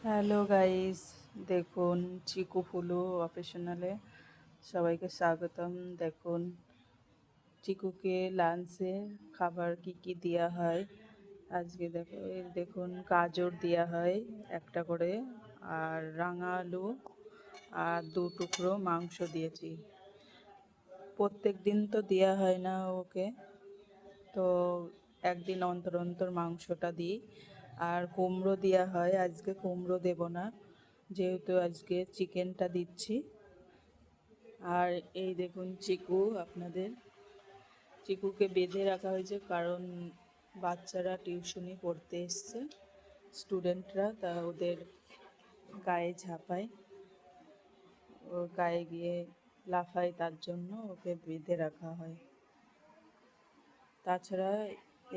Hello guys, দেখুন চিকু ফুলু অফিসিয়ালে সবাইকে স্বাগতম। দেখুন চিকুকে লাঞ্চে খাবার কি কি দেওয়া হয় আজকে। দেখুন গাজর দেওয়া হয় একটা করে, আর রাঙা আলু আর 2 টুকরো মাংস দিয়েছি। প্রত্যেক দিন তো দেওয়া হয় না ওকে, তো একদিন অন্তর অন্তর মাংসটা দিই। আর কুমড়ো দেওয়া হয়, আজকে কুমড়ো দেব না যেহেতু আজকে চিকেনটা দিচ্ছি। আর এই দেখুন চিকুকে বেঁধে রাখা হয়েছে, কারণ বাচ্চারা টিউশনি পড়তে এসছে, স্টুডেন্টরা, তা ওদের গায়ে ঝাঁপায়, ওর গায়ে গিয়ে লাফায়, তার জন্য ওকে বেঁধে রাখা হয়। তাছাড়া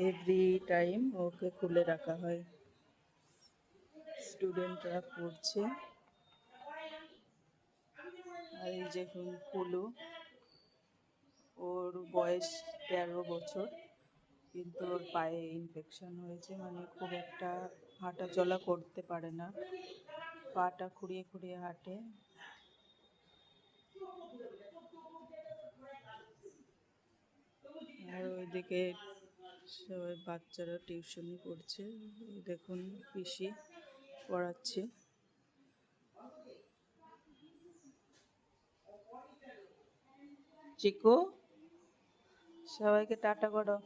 এভরি টাইম ওকে খুলে রাখা হয়। স্টুডেন্টরা পড়ছে। আর এই দেখুন ফুলু, ওর বয়স 13 বছর, কিন্তু ওর পায়ে ইনফেকশন হয়েছে, মানে খুব একটা হাঁটা চলা করতে পারে না, পাটা খুঁড়িয়ে খুঁড়িয়ে হাঁটে। আর ওইদিকে সবাই বাচ্চারা টিউশনি পড়ছে, দেখুন পিসি পড়াচ্ছে। চিকু, সবাইকে টাটা করো।